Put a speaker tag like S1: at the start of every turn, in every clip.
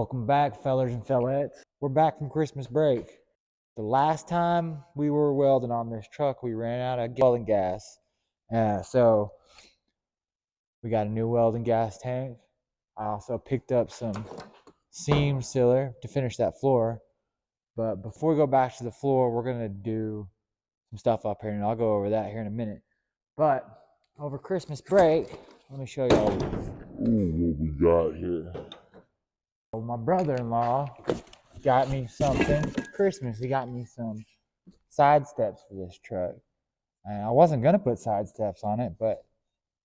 S1: Welcome back, fellers and fellettes. We're back from Christmas break. The last time we were welding on this truck, we ran out of welding gas. So we got a new welding gas tank. I also picked up some seam sealer to finish that floor. But before we go back to the floor, we're going to do some stuff up here, and I'll go over that here in a minute. But over Christmas break, let me show y'all what we got here. My brother-in-law got me something for Christmas. He got me some side steps for this truck. And I wasn't going to put side steps on it, but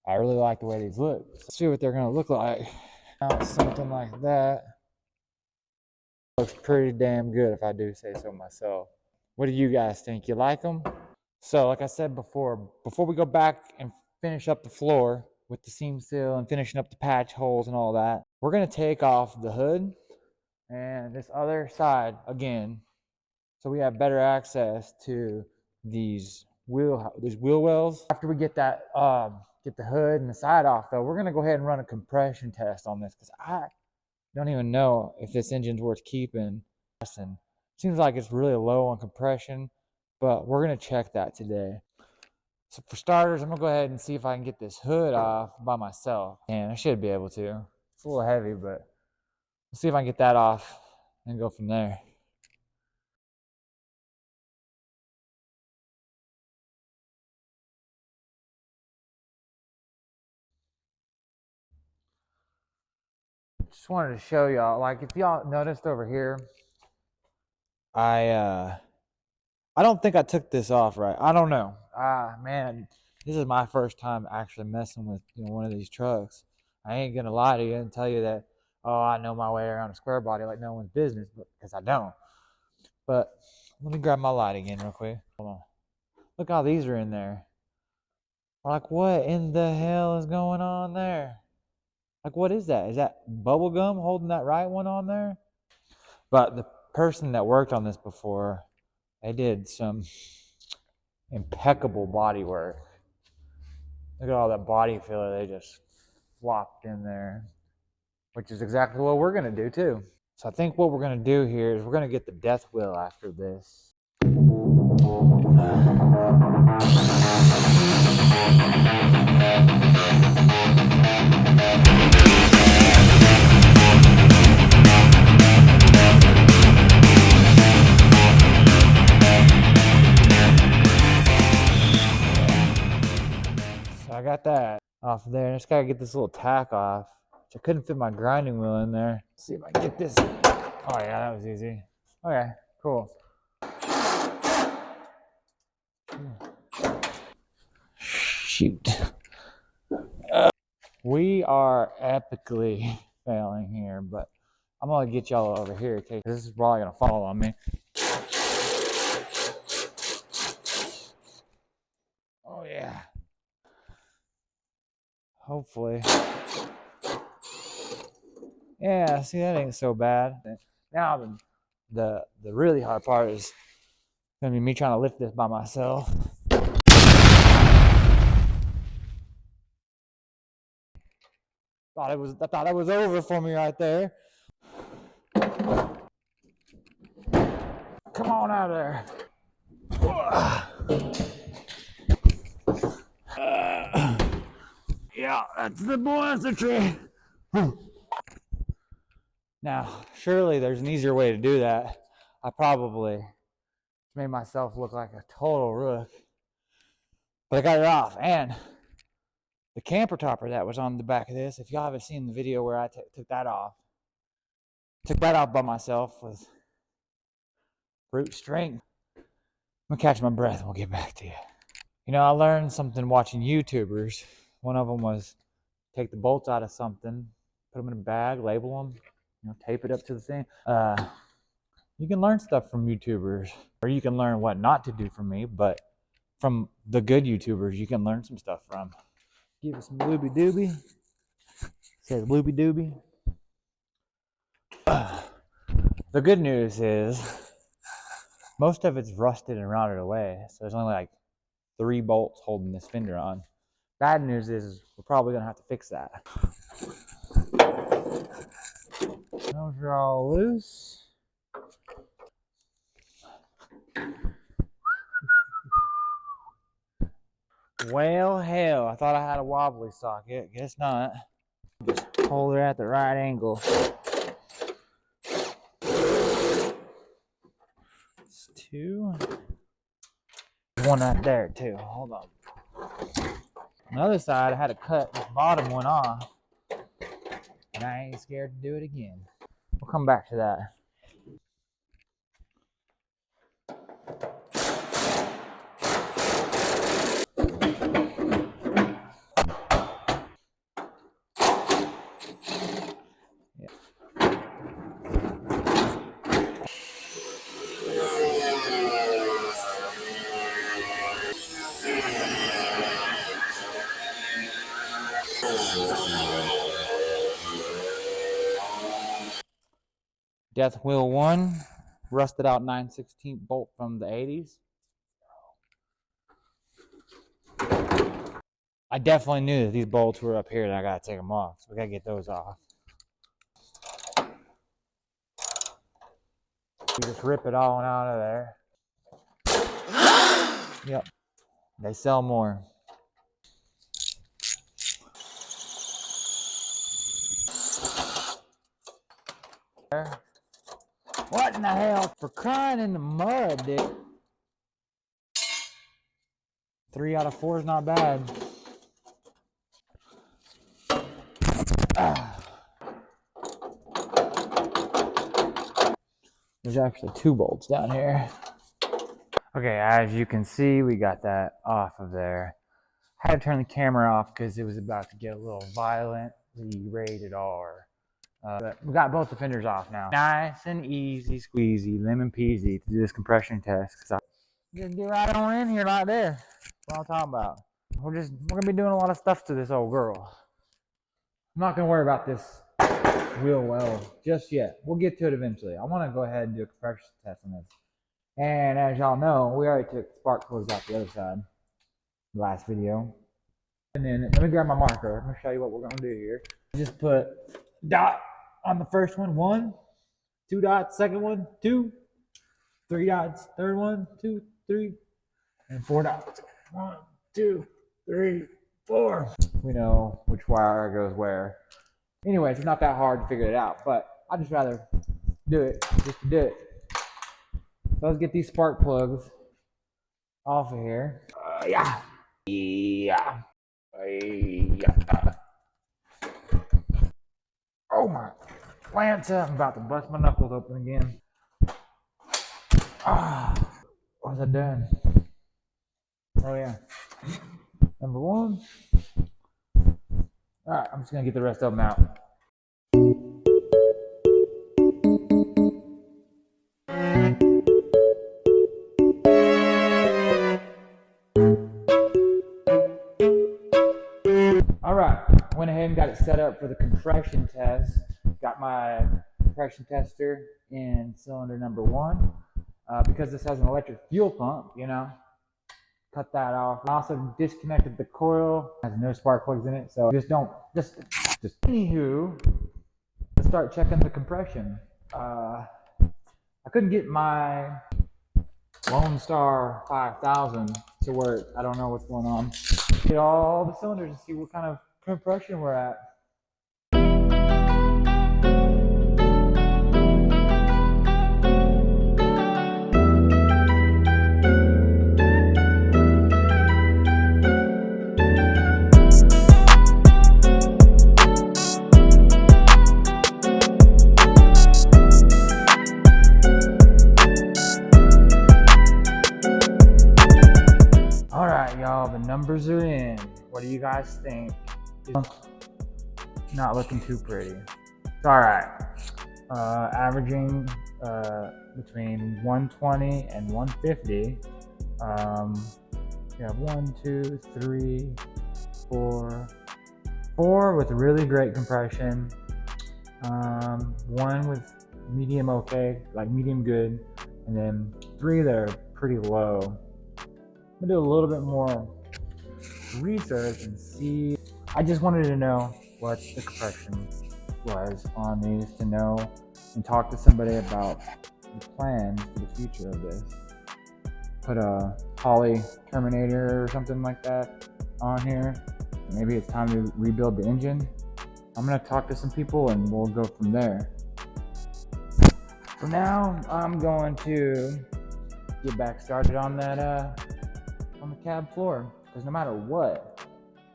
S1: I really like the way these look. Let's see what they're going to look like. Something like that. Looks pretty damn good if I do say so myself. What do you guys think? You like them? So like I said before we go back and finish up the floor with the seam seal and finishing up the patch holes and all that, we're going to take off the hood and this other side again, so we have better access to these wheel wells. After we get that, get the hood and the side off, though, we're gonna go ahead and run a compression test on this because I don't even know if this engine's worth keeping. Seems like it's really low on compression, but we're gonna check that today. So for starters, I'm gonna go ahead and see if I can get this hood off by myself, and I should be able to. It's a little heavy, but we'll see if I can get that off and go from there. Just wanted to show y'all, like, if y'all noticed over here, I don't think I took this off right. I don't know. Man, this is my first time actually messing with one of these trucks. I ain't gonna lie to you and tell you that, oh, I know my way around a square body like no one's business, because I don't. But let me grab my light again real quick. Hold on. Look how these are in there. Like, what in the hell is going on there? Like, what is that? Is that bubble gum holding that right one on there? But the person that worked on this before, they did some impeccable body work. Look at all that body filler they just flopped in there, which is exactly what we're going to do too. So I think what we're going to do here is we're going to get the death wheel after this. So I got that off of there. I just got to get this little tack off, which I couldn't fit my grinding wheel in there. Let's see if I can get this. Oh yeah, that was easy. Okay, cool. Shoot. We are epically failing here, but I'm gonna get y'all over here because this is probably gonna fall on me. Oh yeah. Hopefully. Yeah, see, that ain't so bad. Now the really hard part is gonna be me trying to lift this by myself. I thought it was over for me right there. Come on out of there. Yeah, that's the boy. That's the tree. Now, surely there's an easier way to do that. I probably made myself look like a total rook, but I got it off. And the camper topper that was on the back of this, if y'all haven't seen the video where I took that off by myself with brute strength. I'm gonna catch my breath and we'll get back to you. You know, I learned something watching YouTubers. One of them was take the bolts out of something, put them in a bag, label them, tape it up to the thing. You can learn stuff from YouTubers, or you can learn what not to do from me, but from the good YouTubers, you can learn some stuff from. Give it some looby dooby. Says looby dooby. The good news is most of it's rusted and rotted away, so there's only like 3 bolts holding this fender on. Bad news is we're probably gonna have to fix that. That was Those are all loose. Well, hell, I thought I had a wobbly socket. Guess not. Just hold her at the right angle. It's two. There's one right there, too. Hold on. On the other side, I had to cut this bottom one off. And I ain't scared to do it again. We'll come back to that. Death Wheel 1, rusted out 9/16 bolt from the 80s. I definitely knew that these bolts were up here and I gotta take them off. So we gotta get those off. You just rip it all out of there. Yep. They sell more. What in the hell? For crying in the mud, dude. 3 out of 4 is not bad. There's actually 2 bolts down here. Okay, as you can see, we got that off of there. I had to turn the camera off because it was about to get a little violently rated R. But we got both the fenders off now. Nice and easy squeezy, lemon peasy to do this compression test. Cause just get right on in here like this. That's what I'm talking about. We're gonna be doing a lot of stuff to this old girl. I'm not gonna worry about this wheel well just yet. We'll get to it eventually. I want to go ahead and do a compression test on this. And as y'all know, we already took spark plugs out the other side last video. And then let me grab my marker. I'm gonna show you what we're gonna do here. Just put dot on the first one, 1, 2 dots, second one, 2, 3 dots, third one, 2, 3, and 4 dots. 1, 2, 3, 4. We know which wire goes where. Anyways, it's not that hard to figure it out, but I'd just rather do it just to do it. So let's get these spark plugs off of here. Yeah. Oh my Lanta, I'm about to bust my knuckles open again. What was I doing? Oh yeah. Number 1. Alright, I'm just gonna get the rest of them out. Alright, went ahead and got it set up for the compression test. Got my compression tester in cylinder number 1. Because this has an electric fuel pump, you know, cut that off. I also disconnected the coil. It has no spark plugs in it, so just anywho, let's start checking the compression. I couldn't get my Lone Star 5000 to work. I don't know what's going on. Get all the cylinders and see what kind of compression we're at. Y'all, the numbers are in. What do you guys think? Not looking too pretty. It's alright. Averaging between 120 and 150. We have 1, 2, 3, 4. 4 with really great compression. 1 with medium okay, like medium good, and then 3 that are pretty low. I'm gonna do a little bit more research and see. I just wanted to know what the compression was on these to know and talk to somebody about the plans for the future of this. Put a Holly Terminator or something like that on here. Maybe it's time to rebuild the engine. I'm gonna talk to some people and we'll go from there. For now, I'm going to get back started on that on the cab floor, because no matter what,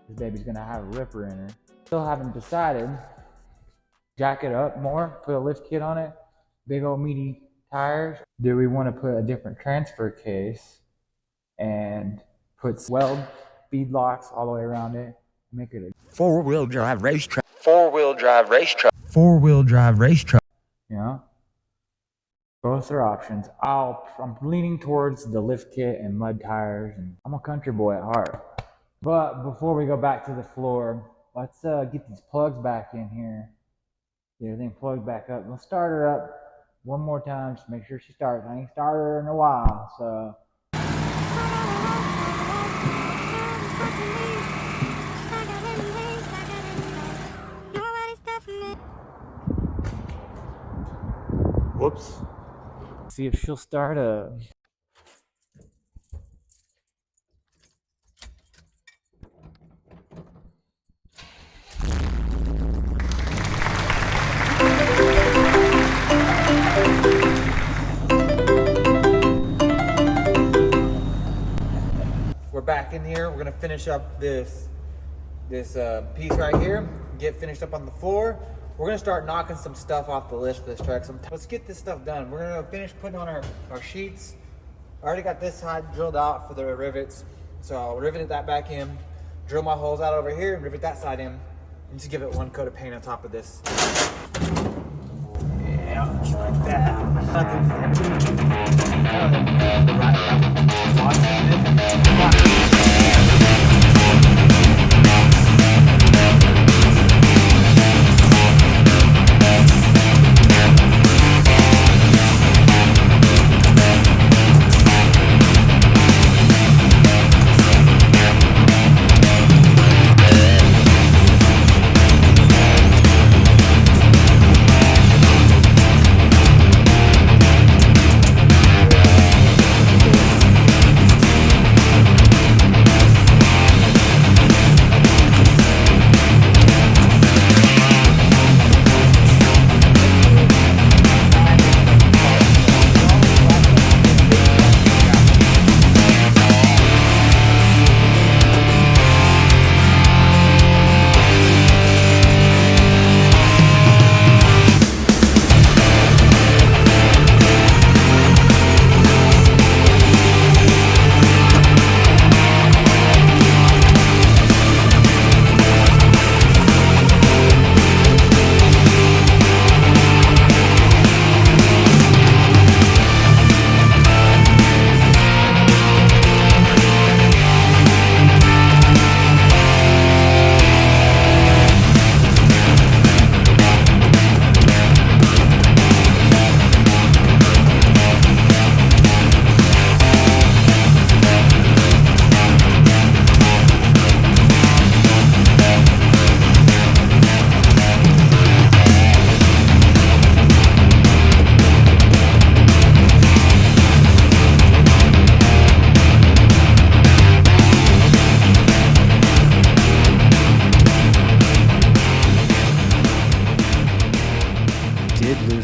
S1: this baby's gonna have a ripper in her. Still haven't decided. Jack it up more, put a lift kit on it, big old meaty tires. Do we want to put a different transfer case and put weld bead locks all the way around it, make it a four-wheel drive racetrack? You know, both are options. I'm leaning towards the lift kit and mud tires, and I'm a country boy at heart. But before we go back to the floor, let's get these plugs back in here. Get everything plugged back up. We'll start her up one more time, just make sure she starts. I ain't started her in a while, so. Whoops. See if she'll start up. We're back in here. We're gonna finish up this piece right here. Get finished up on the floor. We're gonna start knocking some stuff off the list for this truck. Let's get this stuff done. We're gonna finish putting on our sheets. I already got this side drilled out for the rivets, so I'll rivet that back in, drill my holes out over here, and rivet that side in, and just give it one coat of paint on top of this. Yeah, just like that.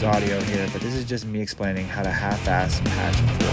S1: Audio here, but this is just me explaining how to half-ass patch floor.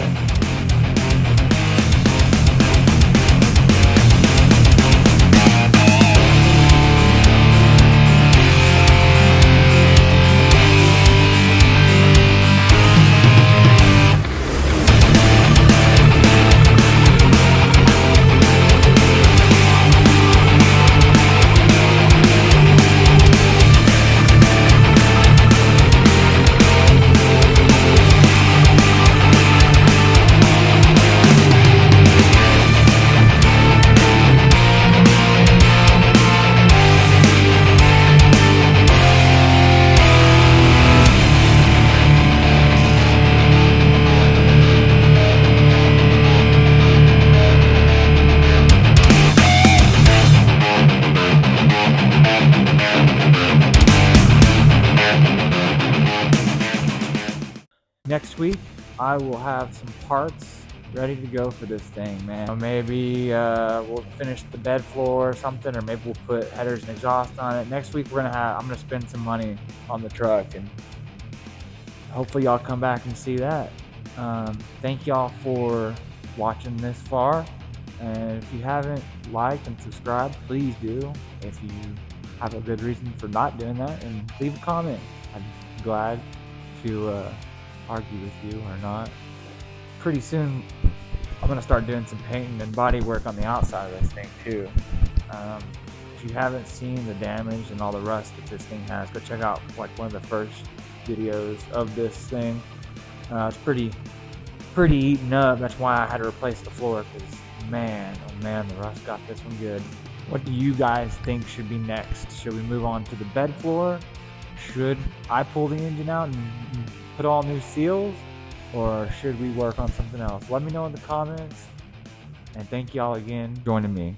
S1: next week I will have some parts ready to go for this thing, man. Maybe we'll finish the bed floor or something, or maybe we'll put headers and exhaust on it. Next week I'm gonna spend some money on the truck, and hopefully y'all come back and see that. Thank y'all for watching this far, and if you haven't liked and subscribed, please do. If you have a good reason for not doing that, and leave a comment. I'm glad to argue with you or not. Pretty soon I'm gonna start doing some painting and body work on the outside of this thing too. If you haven't seen the damage and all the rust that this thing has, go check out like one of the first videos of this thing. It's pretty eaten up. That's why I had to replace the floor, because man, oh man, the rust got this one good. What do you guys think should be next? Should we move on to the bed floor? Should I pull the engine out and put all new seals? Or should we work on something else? Let me know in the comments. And thank y'all again for joining me.